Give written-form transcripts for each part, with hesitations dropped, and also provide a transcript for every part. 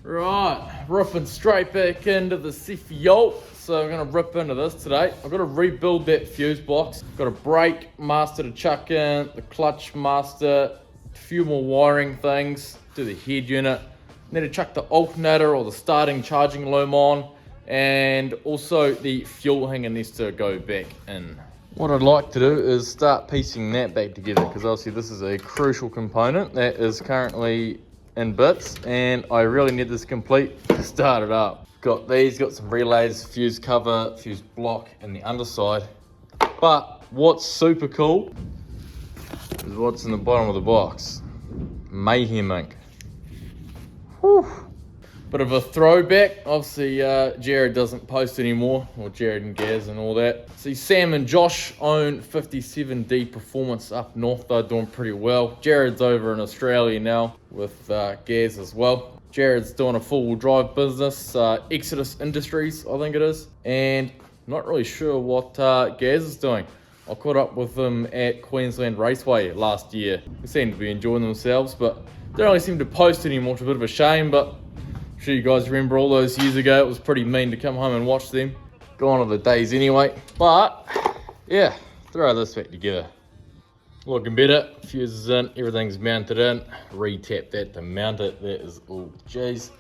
Right, ripping straight back into the CFO. So I'm going to rip into this today. I've got to rebuild that fuse box. Got a brake master to chuck in, the clutch master, a few more wiring things, do the head unit. Need to chuck the alternator or the starting charging loom on, and also the fuel hanger needs to go back in. What I'd like to do is start piecing that back together, because obviously this is a crucial component that is currently in bits, and I really need this complete to start it up. Got some relays, fuse cover, fuse block in the underside. But what's super cool is what's in the bottom of the box. Mayhem ink. Whew. Bit of a throwback. Obviously, Jared doesn't post anymore, or Jared and Gaz and all that. See, Sam and Josh own 57D Performance up north. They're doing pretty well. Jared's over in Australia now with Gaz as well. Jared's doing a four-wheel drive business, Exodus Industries, I think it is. And not really sure what Gaz is doing. I caught up with them at Queensland Raceway last year. They seem to be enjoying themselves, but don't really seem to post anymore, which is a bit of a shame, but I'm sure you guys remember all those years ago. It was pretty mean to come home and watch them. Gone are the days anyway. But, yeah, throw this back together. Looking better, fuses in, everything's mounted in. Re-tap that to mount it, that is all G's.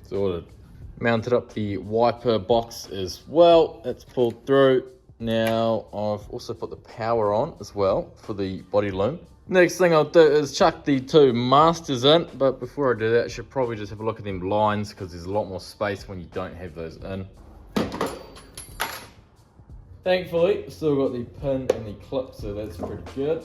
Sorted. Mounted up the wiper box as well, it's pulled through. Now I've also put the power on as well for the body loom. Next thing I'll do is chuck the two masters in, but before I do that I should probably just have a look at them lines, because there's a lot more space when you don't have those in. Thankfully, still got the pin and the clip, so that's pretty good.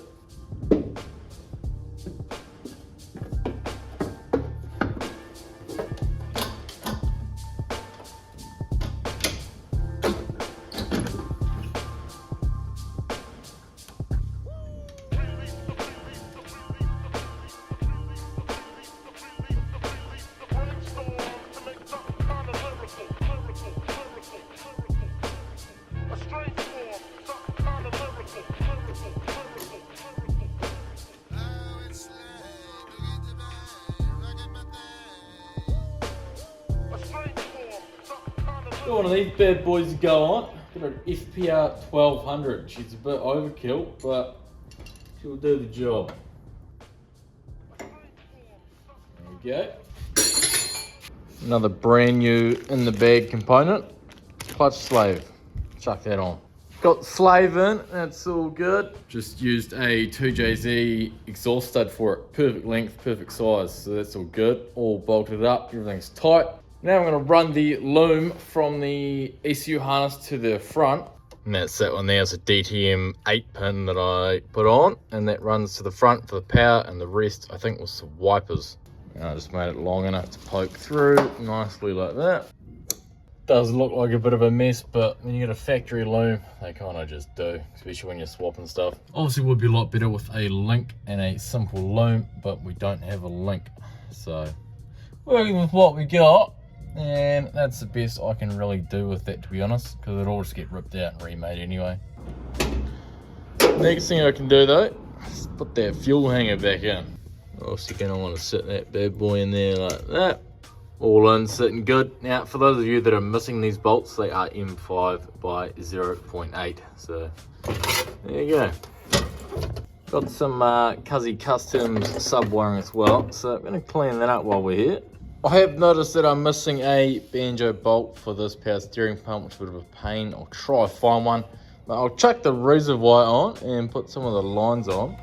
Got one of these bad boys to go on. Got an FPR 1200. She's a bit overkill, but she'll do the job. There we go. Another brand new in the bag component. Clutch slave. Chuck that on. Got the slave in, that's all good. Just used a 2JZ exhaust stud for it. Perfect length, perfect size, so that's all good. All bolted up, everything's tight. Now I'm going to run the loom from the ECU harness to the front. And that's that one there. It's a DTM 8 pin that I put on. And that runs to the front for the power, and the rest I think was some wipers. And I just made it long enough to poke through nicely like that. Does look like a bit of a mess, but when you get a factory loom, they kind of just do, especially when you're swapping stuff. Obviously would be a lot better with a link and a simple loom, but we don't have a link. So working with what we got. And that's the best I can really do with that, to be honest, because it'll all just get ripped out and remade anyway. Next thing I can do though is put that fuel hanger back in. Also going to want to sit that bad boy in there like that. All in, sitting good. Now for those of you that are missing these bolts, they are M5 by 0.8. So there you go. Got some Cuzzy Customs sub wiring as well, so I'm going to clean that up while we're here. I have noticed that I'm missing a banjo bolt for this power steering pump, which is a bit of a pain. I'll try to find one, but I'll chuck the reservoir on and put some of the lines on.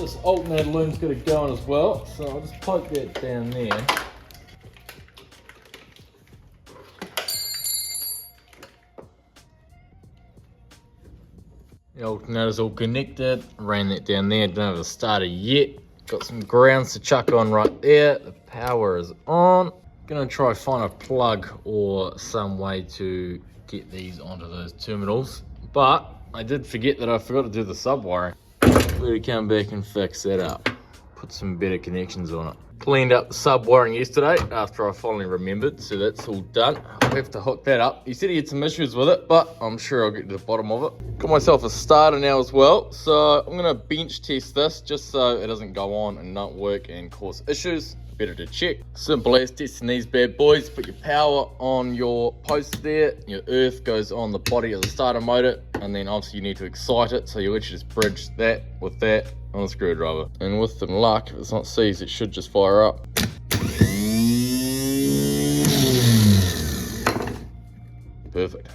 This alternator loom's got to go on as well, so I'll just poke that down there. The alternator's all connected, ran that down there, don't have a starter yet. Got some grounds to chuck on right there, the power is on. Gonna try find a plug or some way to get these onto those terminals. But I did forget that I forgot to do the sub wiring. Better come back and fix that up. Put some better connections on it. Cleaned up the sub wiring yesterday after I finally remembered, so that's all done. I'll have to hook that up. He said he had some issues with it, but I'm sure I'll get to the bottom of it. Got myself a starter now as well, so I'm gonna bench test this just so it doesn't go on and not work and cause issues. Better to check. Simple as testing these bad boys. Put your power on your post there, your earth goes on the body of the starter motor, and then obviously you need to excite it, so you literally just bridge that with that on a screwdriver. And with some luck, if it's not seized, it should just fire up. Perfect.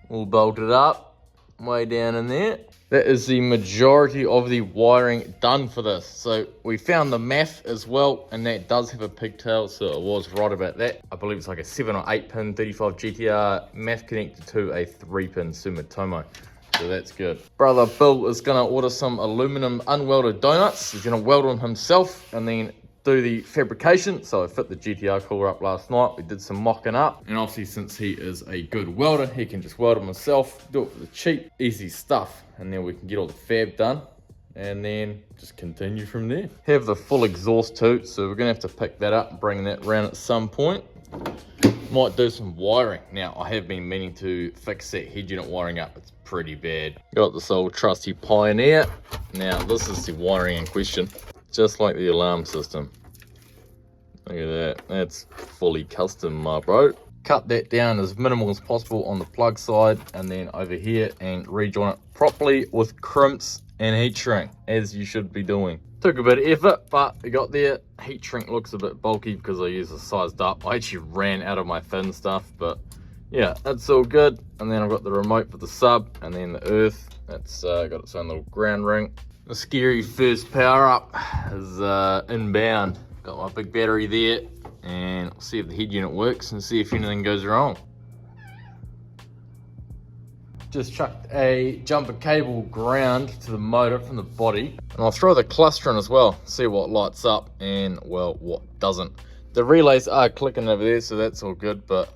All bolted up, way down in there. That is the majority of the wiring done for this. So we found the MAF as well, and that does have a pigtail, so I was right about that. I believe it's like a 7 or 8 pin 35 GTR MAF connected to a 3-pin Sumitomo. So that's good. Brother Bill is gonna order some aluminum unwelded donuts. He's gonna weld them himself and then do the fabrication. So I fit the GTR cooler up last night. We did some mocking up. And obviously since he is a good welder, he can just weld them himself, do it for the cheap, easy stuff. And then we can get all the fab done and then just continue from there. Have the full exhaust too, so we're gonna have to pick that up and bring that around at some point. Might do some wiring. Now, I have been meaning to fix that head unit wiring up. It's pretty bad. Got this old trusty Pioneer. Now, this is the wiring in question. Just like the alarm system. Look at that. That's fully custom, my bro. Cut that down as minimal as possible on the plug side, and then over here and rejoin it properly with crimps and heat shrink, as you should be doing. Took a bit of effort, but we got there. Heat shrink looks a bit bulky because I used a sized up. I actually ran out of my thin stuff, but yeah, that's all good. And then I've got the remote for the sub, and then the earth. That's got its own little ground ring. The scary first power up is inbound. Got my big battery there, and we'll see if the head unit works and see if anything goes wrong. Just chucked a jumper cable ground to the motor from the body, and I'll throw the cluster in as well, see what lights up and, well, what doesn't. The relays are clicking over there, so that's all good, but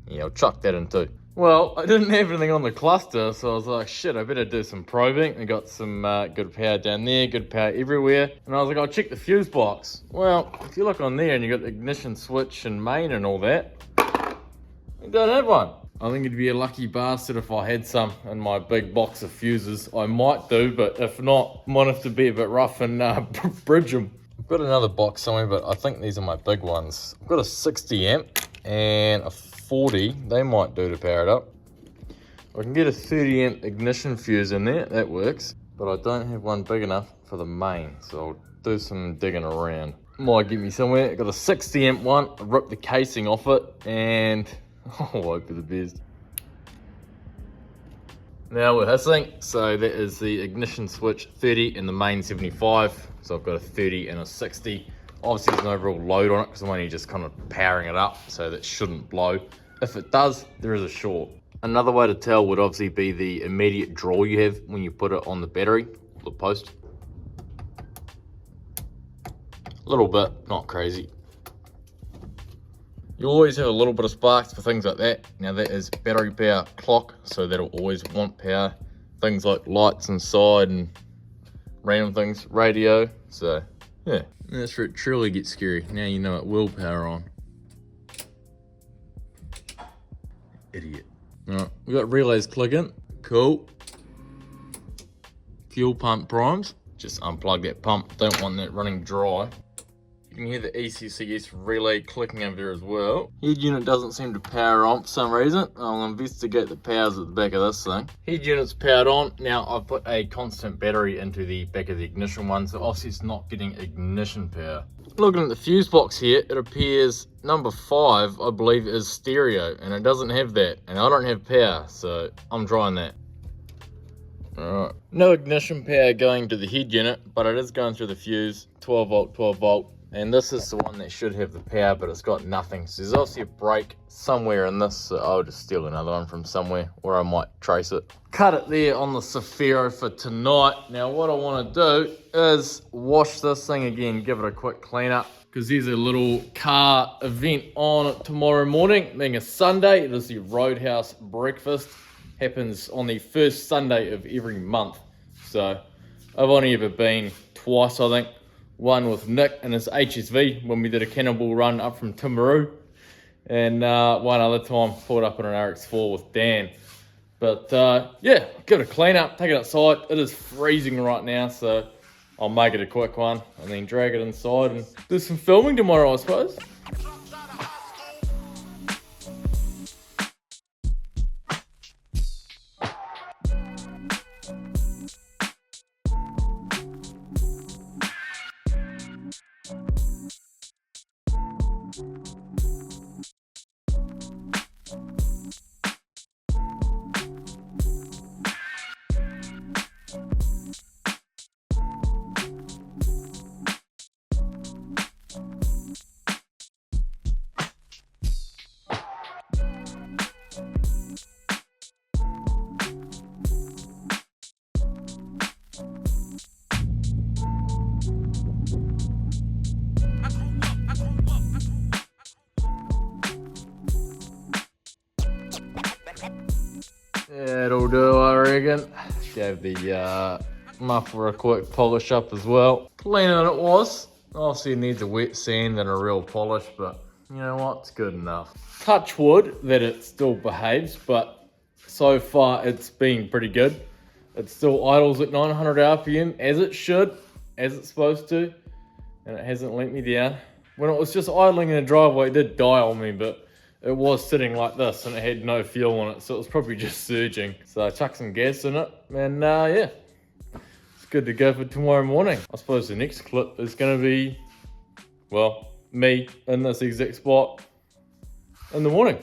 yeah, I'll chuck that in too. Well, I didn't have anything on the cluster, so I was like, shit, I better do some probing. I got some good power down there, good power everywhere, and I was like, I'll check the fuse box. Well, if you look on there and you got the ignition switch and main and all that, you don't have one. I think it'd be a lucky bastard if I had some in my big box of fuses. I might do, but if not, might have to be a bit rough and bridge them. I've got another box somewhere, but I think these are my big ones. I've got a 60 amp and a 40. They might do to power it up. I can get a 30 amp ignition fuse in there, that works. But I don't have one big enough for the main, so I'll do some digging around. Might get me somewhere. I've got a 60 amp one, I ripped the casing off it, and I'll hope for the best. Now we're hissing, so that is the ignition switch 30 and the main 75. So I've got a 30 and a 60. Obviously there's no real load on it because I'm only just kind of powering it up, so that shouldn't blow. If it does, there is a short. Another way to tell would obviously be the immediate draw you have when you put it on the battery, the post. A little bit, not crazy. You always have a little bit of sparks for things like that. Now that is battery power clock, so that'll always want power. Things like lights inside and random things, radio. So yeah, that's where it truly gets scary. Now you know it will power on. Idiot. Alright, we got relays clicking. Cool. Fuel pump primes. Just unplug that pump. Don't want that running dry. You can hear the ECCS relay clicking over there as well. Head unit doesn't seem to power on for some reason. I'll investigate the powers at the back of this thing. Head unit's powered on. Now I've put a constant battery into the back of the ignition one, so obviously it's not getting ignition power. Looking at the fuse box here, it appears number 5, I believe, is stereo, and it doesn't have that, and I don't have power, so I'm trying that. Alright, no ignition power going to the head unit, but it is going through the fuse, 12 volt, 12 volt. And this is the one that should have the power, but it's got nothing. So there's obviously a break somewhere in this, so I'll just steal another one from somewhere, or I might trace it. Cut it there on the Safiro for tonight. Now what I want to do is wash this thing again, give it a quick clean up, because there's a little car event on tomorrow morning, being a Sunday. It is the Roadhouse breakfast. Happens on the first Sunday of every month. So I've only ever been twice, I think. One with Nick and his HSV when we did a cannonball run up from Timaru, and one other time pulled up in an RX4 with Dan. But yeah, give it a clean up, take it outside. It is freezing right now, so I'll make it a quick one and then drag it inside and do some filming tomorrow, I suppose. Yeah, it'll do, I reckon. Gave the muffler a quick polish up as well. Cleaner than it was. Obviously it needs a wet sand and a real polish, but you know what, it's good enough. Touch wood that it still behaves, but so far it's been pretty good. It still idles at 900 RPM as it should, as it's supposed to, and it hasn't let me down. When it was just idling in the driveway, it did die on me, but it was sitting like this and it had no fuel on it, so it was probably just surging. So I chucked some gas in it, and yeah, it's good to go for tomorrow morning. I suppose the next clip is going to be, well, me in this exact spot in the morning.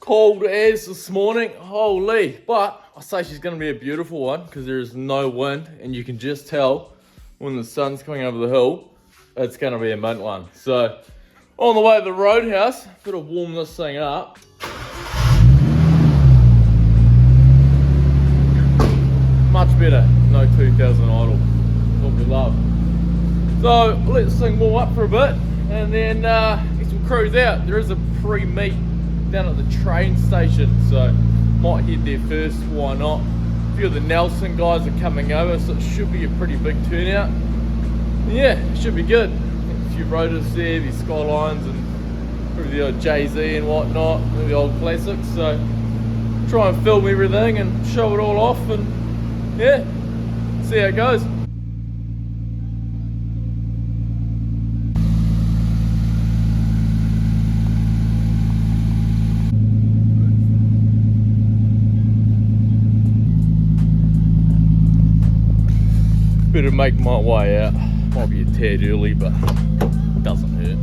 Cold as this morning, holy, but I say she's going to be a beautiful one because there is no wind, and you can just tell when the sun's coming over the hill, it's going to be a mint one. So on the way to the Roadhouse, gotta warm this thing up. Much better, no 2000 idle, what we love. So let this thing warm up for a bit, and then get some cruise out. There is a pre-meet down at the train station, so might head there first, why not? A few of the Nelson guys are coming over, so it should be a pretty big turnout. And yeah, it should be good. A few roaders there, the Skylines and probably the old Jay-Z and whatnot, the old classics. So try and film everything and show it all off, and yeah, see how it goes. Better make my way out. Might be a tad early, but doesn't hurt.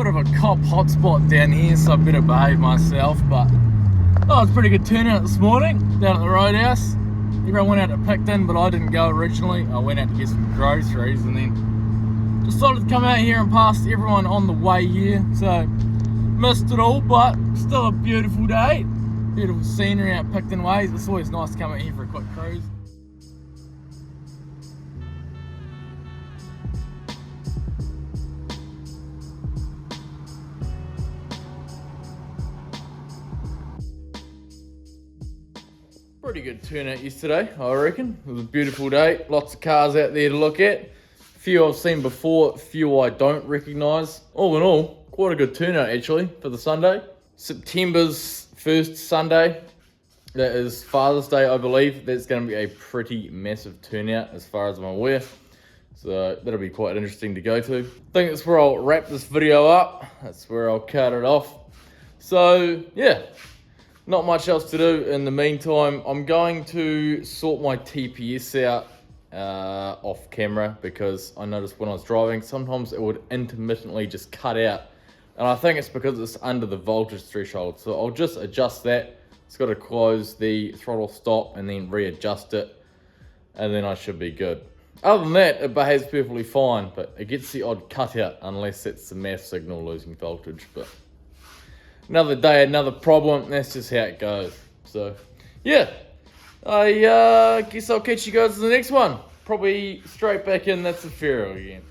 Bit of a cop hotspot down here, so I better behave myself, but oh, it's a pretty good turnout this morning down at the Roadhouse. Everyone went out to Picton, but I didn't go originally. I went out to get some groceries and then decided to come out here and pass everyone on the way here. So missed it all, but still a beautiful day. Beautiful scenery out Picton ways. It's always nice to come out here for a quick cruise. Pretty good turnout yesterday, I reckon. It was a beautiful day. Lots of cars out there to look at. A few I've seen before, a few I don't recognise. All in all, quite a good turnout actually for the Sunday. September's first Sunday. That is Father's Day, I believe. That's going to be a pretty massive turnout as far as I'm aware. So that'll be quite interesting to go to. I think that's where I'll wrap this video up. That's where I'll cut it off. So yeah. Not much else to do in the meantime. I'm going to sort my TPS out off camera because I noticed when I was driving, sometimes it would intermittently just cut out. And I think it's because it's under the voltage threshold. So I'll just adjust that. It's got to close the throttle stop and then readjust it. And then I should be good. Other than that, it behaves perfectly fine, but it gets the odd cutout unless it's the MAF signal losing voltage. But another day, another problem. That's just how it goes. So, yeah. I guess I'll catch you guys in the next one. Probably straight back in. That's the Pharaoh again.